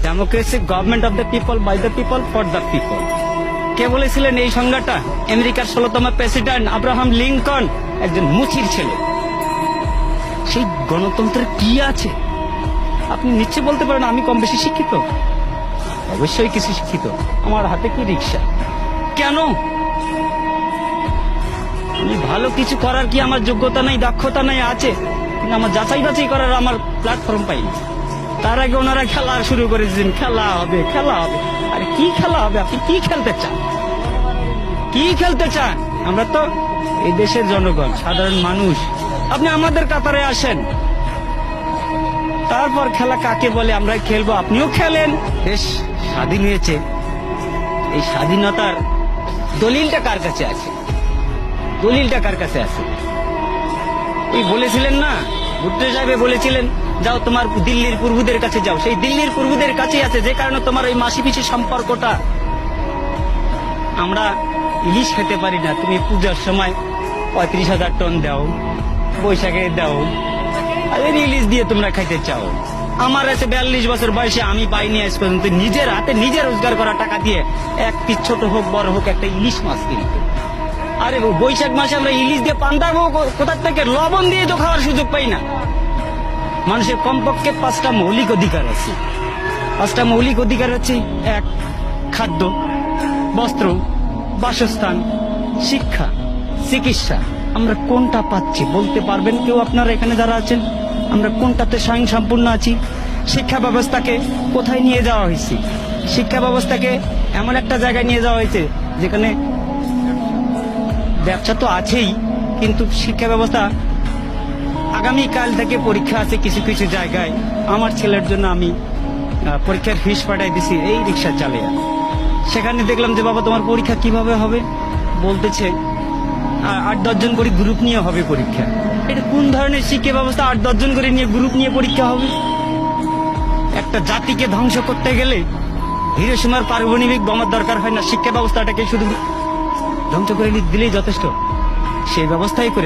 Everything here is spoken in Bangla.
Democracy government of the people, by the people, for the people. কে বলেছিলেন এই সংজ্ঞাটা? আমেরিকার 16তম প্রেসিডেন্ট আব্রাহাম লিঙ্কন, একজন মুচির ছেলে। সেই গণতন্ত্রের কি আছে? আপনি নিশ্চয় বলতে পারেন আমি কম বেশি শিক্ষিত। অবশ্যই কিছু শিক্ষিত। আমার হাতে কি রিক্সা? কেন? আমি ভালো কিছু করার কি আমার যোগ্যতা নাই, দক্ষতা নাই? আছে, কিন্তু আমার যাচাই বাছাই করার আমার প্ল্যাটফর্ম পাইনি। তার আগে ওনারা খেলা শুরু করে দিয়েছেন, খেলা হবে, খেলা হবে। আরে কি খেলা হবে? আপনি কি খেলতে চান? কি খেলতে চান? আমরা তো এই দেশের জনগণ, সাধারণ মানুষ। আপনি আমাদের কাতারে আসেন, তারপর খেলা কাকে বলে আমরা খেলবো। আপনিও খেলেন। দেশ স্বাধীন হয়েছে, এই স্বাধীনতার দলিলটা কার কাছে আছে? দলিলটা কার কাছে আছে? ওই বলেছিলেন না, ভুট্টো সাহেব বলেছিলেন, যাও তোমার দিল্লির পূর্বদের কাছে যাও। সেই দিল্লির পূর্বদের কাছেই আছে, যে কারণে তোমার ওই মাসি পিসি সম্পর্কটা। আমরা ইলিশ খেতে পারি না, তুমি পূজার সময় 35,000 টন দাও, বৈশাখে দাও, আর ইলিশ দিয়ে তোমরা খাইতে চাও। আমার আছে 42 বছর বয়সে, আমি পাইনি আজ পর্যন্ত নিজের হাতে নিজে রোজগার করা টাকা দিয়ে এক পিস ছোট হোক বড় হোক একটা ইলিশ মাছ কিনতে। আরে বৈশাখ মাসে আমরা ইলিশ দিয়ে পান্তাবো কোথার থেকে? লবণ দিয়ে তো খাওয়ার সুযোগ পাই না। মানুষের কমপক্ষে 5টা মৌলিক অধিকার আছে। 5টা মৌলিক অধিকার হচ্ছে: 1, খাদ্য, বস্ত্র, বাসস্থান, শিক্ষা, চিকিৎসা। আমরা কোনটা পাচ্ছি বলতে পারবেন কেউ? আপনারা এখানে যারা আছেন, আমরা কোনটাতে স্বয়ংসম্পূর্ণ আছি? শিক্ষা ব্যবস্থাকে কোথায় নিয়ে যাওয়া হয়েছে? শিক্ষা ব্যবস্থাকে এমন একটা জায়গায় নিয়ে যাওয়া হয়েছে যেখানে ব্যবসা তো আছেই, কিন্তু শিক্ষা ব্যবস্থা, আগামীকাল থেকে পরীক্ষা আছে কিছু কিছু জায়গায়। আমার ছেলের জন্য আমি পরীক্ষার ফিস পাঠাই দিছি এই রিক্সা চালিয়ে। সেখানে দেখলাম যে বাবা তোমার পরীক্ষা কিভাবে হবে? বলতেছে 8-10 জন করে গ্রুপ নিয়ে হবে পরীক্ষা। এটা কোন ধরনের শিক্ষা ব্যবস্থা? 8-10 জন করে নিয়ে গ্রুপ নিয়ে পরীক্ষা হবে? একটা জাতিকে ধ্বংস করতে গেলে হিরোশিমার পারমাণবিক বোমার দরকার হয় না, শিক্ষা ব্যবস্থাটাকে শুধু ধ্বংস করে দিলেই যথেষ্ট। সেই ব্যবস্থাই করে